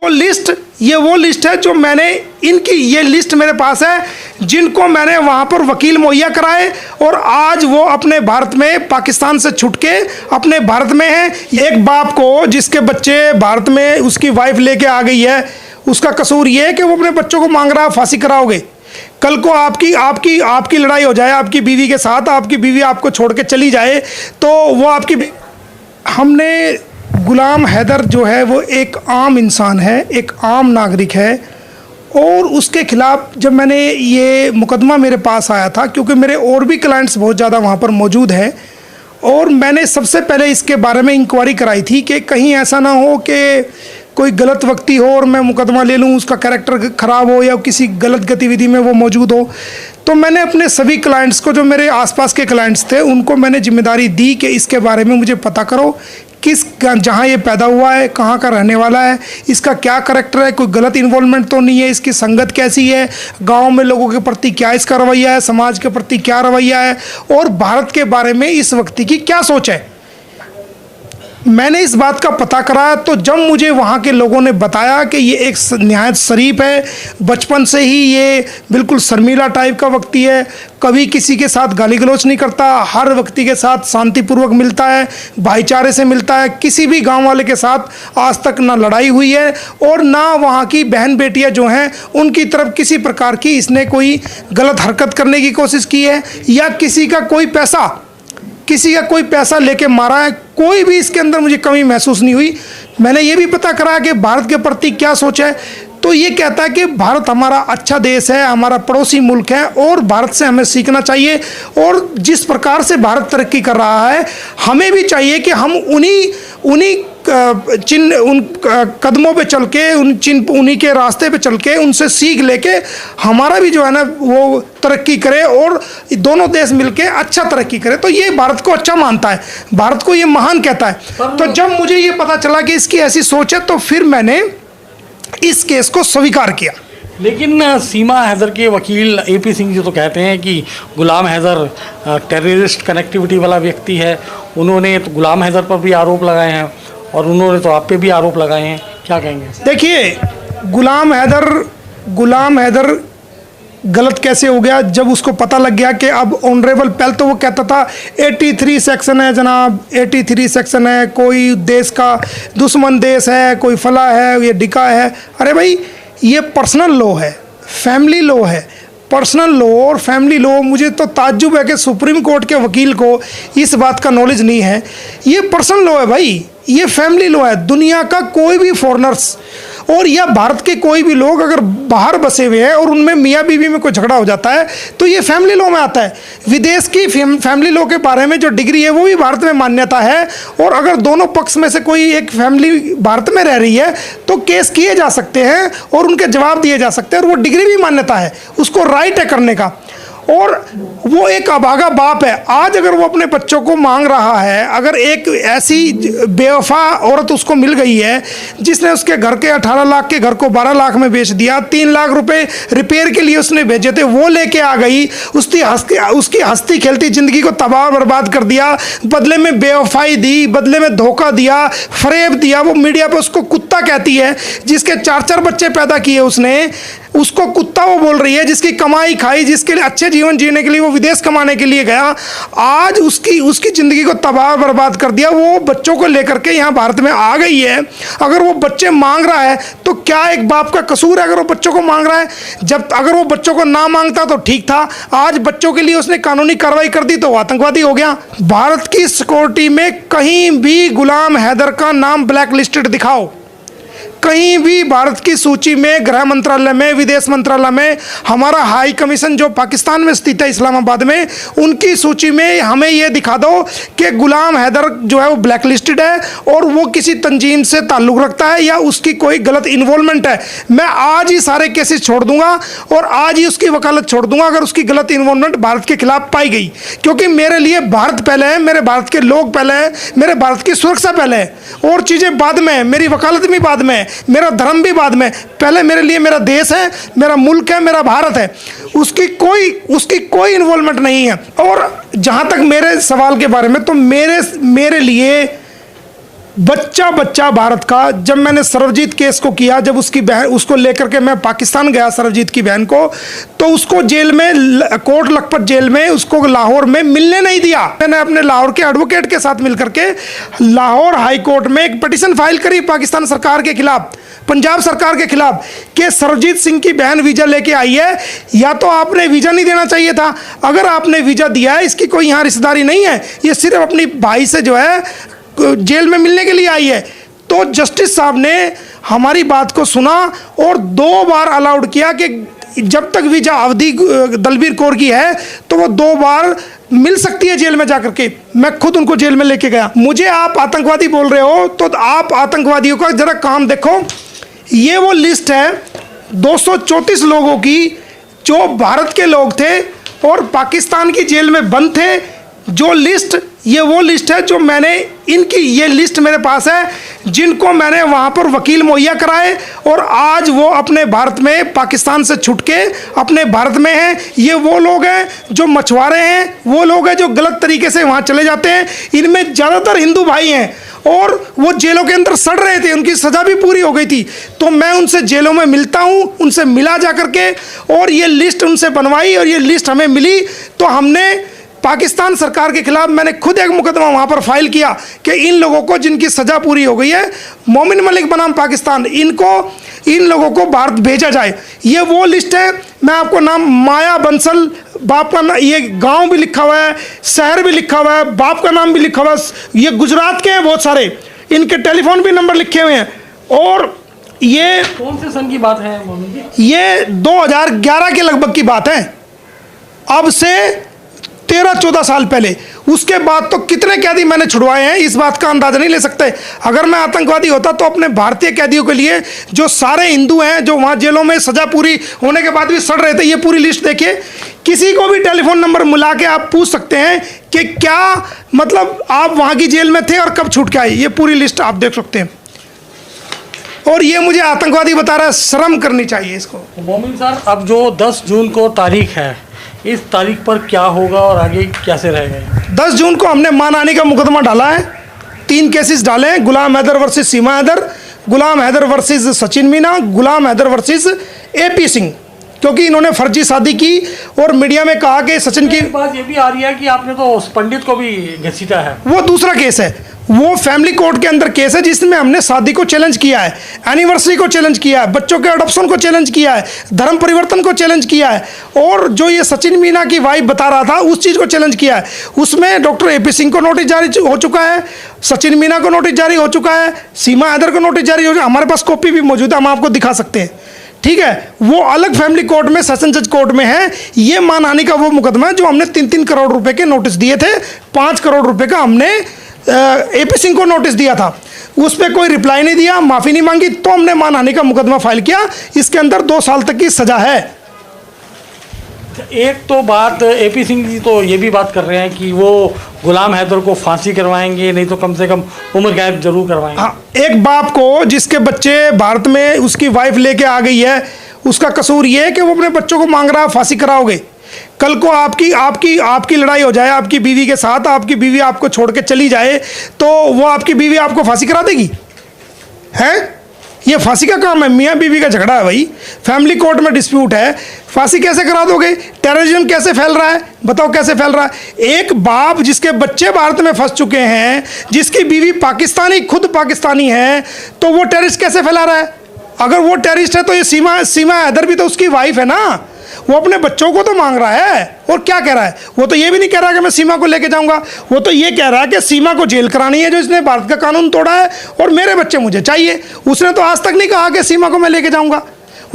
वो लिस्ट है जो मैंने ये लिस्ट मेरे पास है जिनको मैंने वहाँ पर वकील मुहैया कराए और आज वो अपने भारत में, पाकिस्तान से छुट के अपने भारत में हैं। एक बाप को जिसके बच्चे भारत में उसकी वाइफ लेके आ गई है, उसका कसूर ये है कि वो अपने बच्चों को मांग रहा है फांसी कराओगे। कल को आपकी लड़ाई हो जाए आपकी बीवी के साथ, आपकी बीवी आपको छोड़ के चली जाए तो वो आपकी। हमने गुलाम हैदर जो है वो एक आम इंसान है, एक आम नागरिक है और उसके खिलाफ जब मैंने ये मुकदमा मेरे पास आया था, क्योंकि मेरे और भी क्लाइंट्स बहुत ज़्यादा वहाँ पर मौजूद हैं और मैंने सबसे पहले इसके बारे में इंक्वायरी कराई थी कि कहीं ऐसा ना हो कि कोई गलत व्यक्ति हो और मैं मुकदमा ले लूँ, उसका कैरेक्टर ख़राब हो या किसी गलत गतिविधि में वो मौजूद हो। तो मैंने अपने सभी क्लाइंट्स को, जो मेरे आसपास के क्लाइंट्स थे, उनको मैंने जिम्मेदारी दी कि इसके बारे में मुझे पता करो, जहाँ ये पैदा हुआ है, कहाँ का रहने वाला है, इसका क्या करैक्टर है, कोई गलत इन्वॉल्वमेंट तो नहीं है, इसकी संगत कैसी है, गांव में लोगों के प्रति क्या इसका रवैया है, समाज के प्रति क्या रवैया है और भारत के बारे में इस व्यक्ति की क्या सोच है। मैंने इस बात का पता करा तो जब मुझे वहाँ के लोगों ने बताया कि ये एक निहायत शरीफ है, बचपन से ही ये बिल्कुल शर्मीला टाइप का व्यक्ति है, कभी किसी के साथ गाली गलौज नहीं करता, हर व्यक्ति के साथ शांतिपूर्वक मिलता है, भाईचारे से मिलता है, किसी भी गांव वाले के साथ आज तक ना लड़ाई हुई है और ना वहाँ की बहन बेटियाँ जो हैं उनकी तरफ किसी प्रकार की इसने कोई गलत हरकत करने की कोशिश की है या किसी का कोई पैसा लेके मारा है। कोई भी इसके अंदर मुझे कमी महसूस नहीं हुई। मैंने ये भी पता करा कि भारत के प्रति क्या सोच है, तो ये कहता है कि भारत हमारा अच्छा देश है, हमारा पड़ोसी मुल्क है और भारत से हमें सीखना चाहिए और जिस प्रकार से भारत तरक्की कर रहा है हमें भी चाहिए कि हम उन्हीं कदमों पे चल के, उन्हीं के रास्ते पे चल के उनसे सीख लेके हमारा भी जो है ना वो तरक्की करे और दोनों देश मिलके अच्छा तरक्की करे। तो ये भारत को अच्छा मानता है, भारत को ये महान कहता है। तो जब मुझे ये पता चला कि इसकी ऐसी सोच है तो फिर मैंने इस केस को स्वीकार किया। लेकिन सीमा हैदर के वकील AP सिंह जी तो कहते हैं कि गुलाम हैदर टेररिस्ट कनेक्टिविटी वाला व्यक्ति है। उन्होंने तो गुलाम हैदर पर भी आरोप लगाए हैं और उन्होंने तो आप पे भी आरोप लगाए हैं, क्या कहेंगे? देखिए, गुलाम हैदर गलत कैसे हो गया जब उसको पता लग गया कि अब ऑनरेबल, पहले तो वो कहता था 83 सेक्शन है जनाब, 83 सेक्शन है, कोई देश का दुश्मन देश है, कोई फला है, ये डिका है। अरे भाई, ये पर्सनल लॉ है, फैमिली लॉ है। पर्सनल लॉ और फैमिली लॉ, मुझे तो ताज्जुब है कि सुप्रीम कोर्ट के वकील को इस बात का नॉलेज नहीं है। ये पर्सनल लॉ है भाई, ये फैमिली लॉ है। दुनिया का कोई भी फॉरेनर्स और या भारत के कोई भी लोग अगर बाहर बसे हुए हैं और उनमें मियाँ बीवी में कोई झगड़ा हो जाता है तो ये फैमिली लॉ में आता है। विदेश की फैमिली लॉ के बारे में जो डिग्री है वो भी भारत में मान्यता है और अगर दोनों पक्ष में से कोई एक फैमिली भारत में रह रही है तो केस किए जा सकते हैं और उनके जवाब दिए जा सकते हैं और वो डिग्री भी मान्यता है, उसको राइट है करने का। और वो एक अभागा बाप है। आज अगर वो अपने बच्चों को मांग रहा है, अगर एक ऐसी बेवफा औरत उसको मिल गई है जिसने उसके घर के 18 लाख के घर को 12 लाख में बेच दिया, 3 लाख रुपए रिपेयर के लिए उसने भेजे थे वो लेके आ गई, उसकी हंसती खेलती ज़िंदगी को तबाह बर्बाद कर दिया, बदले में बेवफाई दी, बदले में धोखा दिया, फरेब दिया। वो मीडिया पे उसको कुत्ता कहती है, जिसके 4-4 बच्चे पैदा किए उसने, उसको कुत्ता वो बोल रही है, जिसकी कमाई खाई, जिसके लिए अच्छे जीवन जीने के लिए वो विदेश कमाने के लिए गया, आज उसकी ज़िंदगी को तबाह बर्बाद कर दिया। वो बच्चों को लेकर के यहाँ भारत में आ गई है। अगर वो बच्चे मांग रहा है तो क्या एक बाप का कसूर है अगर वो बच्चों को मांग रहा है? अगर वो बच्चों को ना मांगता तो ठीक था। आज बच्चों के लिए उसने कानूनी कार्रवाई कर दी तो वो आतंकवादी हो गया। भारत की सिक्योरिटी में कहीं भी गुलाम हैदर का नाम ब्लैक लिस्टेड दिखाओ, कहीं भी भारत की सूची में, गृह मंत्रालय में, विदेश मंत्रालय में, हमारा हाई कमीशन जो पाकिस्तान में स्थित है इस्लामाबाद में, उनकी सूची में हमें ये दिखा दो कि गुलाम हैदर जो है वो ब्लैक लिस्टेड है और वो किसी तंजीम से ताल्लुक़ रखता है या उसकी कोई गलत इन्वॉल्वमेंट है। मैं आज ही सारे केसेस छोड़ दूंगा और आज ही उसकी वकालत छोड़ दूंगा अगर उसकी गलत इन्वॉल्वमेंट भारत के खिलाफ पाई गई, क्योंकि मेरे लिए भारत पहले है, मेरे भारत के लोग पहले हैं, मेरे भारत की सुरक्षा पहले है और चीज़ें बाद में है, मेरी वकालत भी बाद में है, मेरा धर्म भी बाद में। पहले मेरे लिए मेरा देश है, मेरा मुल्क है, मेरा भारत है, उसकी कोई इन्वॉल्वमेंट नहीं है। और जहाँ तक मेरे सवाल के बारे में, तो मेरे लिए बच्चा बच्चा भारत का, जब मैंने सर्वजीत केस को किया, जब उसकी बहन, उसको लेकर के मैं पाकिस्तान गया सर्वजीत की बहन को, तो उसको जेल में, कोट लखपत जेल में, उसको लाहौर में मिलने नहीं दिया। मैंने अपने लाहौर के एडवोकेट के साथ मिलकर के लाहौर हाई कोर्ट में एक पिटीशन फाइल करी पाकिस्तान सरकार के खिलाफ, पंजाब सरकार के खिलाफ, कि सरवजीत सिंह की बहन वीजा लेके आई है, या तो आपने वीजा नहीं देना चाहिए था। अगर आपने वीजा दिया है, इसकी कोई यहाँ रिश्तेदारी नहीं है, ये सिर्फ अपनी भाई से जो है जेल में मिलने के लिए आई है। तो जस्टिस साहब ने हमारी बात को सुना और 2 बार अलाउड किया कि जब तक वीजा अवधि दलबीर कौर की है तो वो 2 बार मिल सकती है जेल में जाकर के। मैं खुद उनको जेल में लेके गया। मुझे आप आतंकवादी बोल रहे हो तो आप आतंकवादियों का जरा काम देखो। ये वो लिस्ट है 234 लोगों की जो भारत के लोग थे और पाकिस्तान की जेल में बंद थे। जो लिस्ट, ये वो लिस्ट है जो मैंने, इनकी ये लिस्ट मेरे पास है जिनको मैंने वहाँ पर वकील मुहैया कराए और आज वो अपने भारत में, पाकिस्तान से छुट के अपने भारत में हैं। ये वो लोग हैं जो मछुआरे हैं, वो लोग हैं जो गलत तरीके से वहाँ चले जाते हैं। इनमें ज़्यादातर हिंदू भाई हैं और वो जेलों के अंदर सड़ रहे थे, उनकी सज़ा भी पूरी हो गई थी। तो मैं उनसे जेलों में मिलता हूँ, उनसे मिला जा करके, और ये लिस्ट उनसे बनवाई और ये लिस्ट हमें मिली। तो हमने पाकिस्तान सरकार के खिलाफ, मैंने खुद एक मुकदमा वहाँ पर फाइल किया कि इन लोगों को जिनकी सज़ा पूरी हो गई है, मोमिन मलिक बनाम पाकिस्तान, इन लोगों को भारत भेजा जाए। ये वो लिस्ट है। मैं आपको नाम, माया बंसल, बाप का ये गांव भी लिखा हुआ है, शहर भी लिखा हुआ है, बाप का नाम भी लिखा हुआ है। ये गुजरात के हैं बहुत सारे, इनके टेलीफोन भी नंबर लिखे हुए हैं। और ये कौन से सन की बात है मोमिन जी? ये 2011 के लगभग की बात है, अब से 13-14 साल पहले। उसके बाद तो कितने कैदी मैंने छुड़वाए हैं, इस बात का अंदाजा नहीं ले सकते। अगर मैं आतंकवादी होता तो अपने भारतीय कैदियों के लिए, जो सारे हिंदू हैं जो वहाँ जेलों में सज़ा पूरी होने के बाद भी सड़ रहे थे, ये पूरी लिस्ट देखिए। किसी को भी टेलीफोन नंबर मिला के आप पूछ सकते हैं कि क्या मतलब आप वहाँ की जेल में थे और कब छूट के आए। ये पूरी लिस्ट आप देख सकते हैं। और ये मुझे आतंकवादी बता रहा है, शर्म करनी चाहिए इसको। मोमिन सर, अब जो 10 जून को तारीख है, इस तारीख पर क्या होगा और आगे कैसे रहेगा? 10 जून को हमने मानहानि का मुकदमा डाला है। 3 केसेस डाले हैं, गुलाम हैदर वर्सेस सीमा हैदर, गुलाम हैदर वर्सेस सचिन मीना, गुलाम हैदर वर्सेस AP सिंह, क्योंकि इन्होंने फर्जी शादी की और मीडिया में कहा कि सचिन की बात ये भी आ रही है कि आपने तो उस पंडित को भी घसीटा है। वो दूसरा केस है, वो फैमिली कोर्ट के अंदर केस है जिसमें हमने शादी को चैलेंज किया है, एनिवर्सरी को चैलेंज किया है, बच्चों के अडॉप्शन को चैलेंज किया है, धर्म परिवर्तन को चैलेंज किया है, और जो ये सचिन मीना की वाइफ बता रहा था उस चीज़ को चैलेंज किया है। उसमें डॉक्टर AP सिंह को नोटिस जारी हो चुका है, सचिन मीना को नोटिस जारी हो चुका है, सीमा हैदर को नोटिस जारी हो चुका है। हमारे पास कॉपी भी मौजूद है, हम आपको दिखा सकते हैं। ठीक है, वो अलग फैमिली कोर्ट में, सेशन जज कोर्ट में है। ये मानहानि का वो मुकदमा है जो हमने 3-3 करोड़ रुपए के नोटिस दिए थे। 5 करोड़ रुपए का हमने AP सिंह को नोटिस दिया था, उस पर कोई रिप्लाई नहीं दिया, माफ़ी नहीं मांगी, तो हमने मानहानि का मुकदमा फाइल किया। इसके अंदर 2 साल तक की सजा है। एक तो बात AP सिंह जी तो ये भी बात कर रहे हैं कि वो गुलाम हैदर को फांसी करवाएंगे, नहीं तो कम से कम उम्र कैद जरूर करवाएंगे। हाँ, एक बाप को जिसके बच्चे भारत में उसकी वाइफ लेके आ गई है, उसका कसूर ये है कि वो अपने बच्चों को मांग रहा है फांसी कराओगे। कल को आपकी लड़ाई हो जाए आपकी बीवी के साथ, आपकी बीवी आपको छोड़ के चली जाए, तो वो आपकी बीवी आपको फांसी करा देगी? है ये फांसी का काम है? मियाँ बीवी का झगड़ा है भाई, फैमिली कोर्ट में डिस्प्यूट है, फांसी कैसे करा दोगे? टेररिज्म कैसे फैल रहा है, बताओ कैसे फैल रहा है? एक बाप जिसके बच्चे भारत में फंस चुके हैं, जिसकी बीवी पाकिस्तानी, खुद पाकिस्तानी है, तो वो टेररिस्ट कैसे फैला रहा है? अगर वो टेररिस्ट है तो ये सीमा हैदर भी तो उसकी वाइफ है ना, वो अपने बच्चों को तो मांग रहा है। और क्या कह रहा है? वो तो ये भी नहीं कह रहा कि मैं सीमा को लेके जाऊंगा, वो तो ये कह रहा है कि सीमा को जेल करानी है जो इसने भारत का कानून तोड़ा है, और मेरे बच्चे मुझे चाहिए। उसने तो आज तक नहीं कहा कि सीमा को मैं लेके जाऊंगा,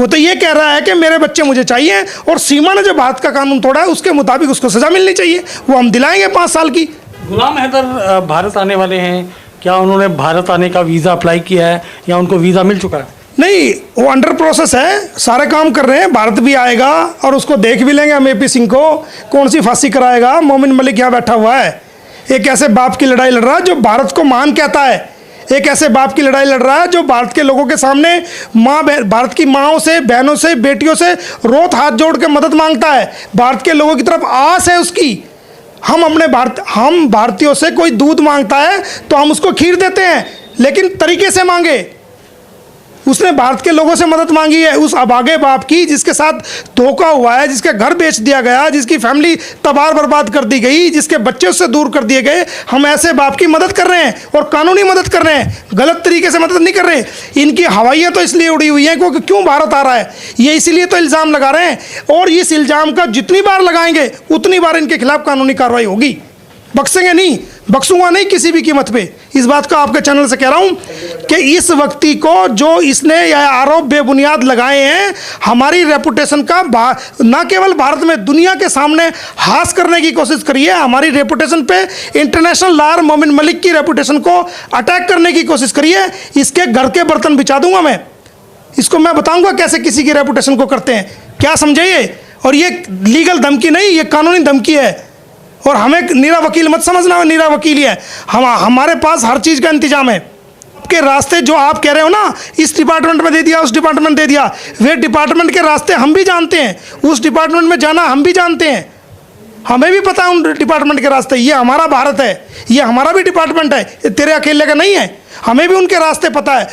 वो तो ये कह रहा है कि मेरे बच्चे मुझे चाहिए, और सीमा ने जो भारत का कानून तोड़ा है उसके मुताबिक उसको सजा मिलनी चाहिए, वो हम दिलाएंगे 5 साल की। गुलाम हैदर भारत आने वाले हैं, क्या उन्होंने भारत आने का वीज़ा अप्लाई किया है या उनको वीज़ा मिल चुका है? नहीं, वो अंडर प्रोसेस है, सारे काम कर रहे हैं। भारत भी आएगा और उसको देख भी लेंगे हम AP सिंह को, कौन सी फांसी कराएगा। मोमिन मलिक यहाँ बैठा हुआ है, एक ऐसे बाप की लड़ाई लड़ रहा है जो भारत को महान कहता है, एक ऐसे बाप की लड़ाई लड़ रहा है जो भारत के लोगों के सामने भारत की माँओं से, बहनों से, बेटियों से रोत हाथ जोड़ के मदद मांगता है। भारत के लोगों की तरफ आस है उसकी। हम भारतीयों से कोई दूध मांगता है तो हम उसको खीर देते हैं, लेकिन तरीके से मांगे। उसने भारत के लोगों से मदद मांगी है, उस अभागे बाप की जिसके साथ धोखा हुआ है, जिसके घर बेच दिया गया, जिसकी फैमिली तबाह बर्बाद कर दी गई, जिसके बच्चे उससे दूर कर दिए गए। हम ऐसे बाप की मदद कर रहे हैं और कानूनी मदद कर रहे हैं, गलत तरीके से मदद नहीं कर रहे। इनकी हवाइयाँ तो इसलिए उड़ी हुई हैं क्योंकि क्यों भारत आ रहा है, ये इसीलिए तो इल्ज़ाम लगा रहे हैं। और इस इल्ज़ाम का जितनी बार लगाएंगे उतनी बार इनके खिलाफ कानूनी कार्रवाई होगी। बख्शेंगे नहीं, बख्शूंगा नहीं किसी भी कीमत पे। इस बात का आपके चैनल से कह रहा हूं कि इस व्यक्ति को जो इसने यह आरोप बेबुनियाद लगाए हैं, हमारी रेपुटेशन का ना केवल भारत में दुनिया के सामने हास करने की कोशिश करिए, हमारी रेपुटेशन पे इंटरनेशनल लॉयर मोमिन मलिक की रेपुटेशन को अटैक करने की कोशिश करिए। इसके घर के बर्तन बिछा दूंगा मैं, इसको मैं बताऊंगा कैसे किसी की रेपुटेशन को करते हैं। क्या समझे ये? और ये लीगल धमकी नहीं, ये कानूनी धमकी है। और हमें नीरा वकील मत समझना, नीरा वकील ही है। हमारे पास हर चीज़ का इंतजाम है। के रास्ते जो आप कह रहे हो ना, इस डिपार्टमेंट में दे दिया, उस डिपार्टमेंट दे दिया, वे डिपार्टमेंट के रास्ते हम भी जानते हैं, उस डिपार्टमेंट में जाना हम भी जानते हैं, हमें भी पता है उन डिपार्टमेंट के रास्ते। ये हमारा भारत है, ये हमारा भी डिपार्टमेंट है, ये तेरे अकेले का नहीं है, हमें भी उनके रास्ते पता है।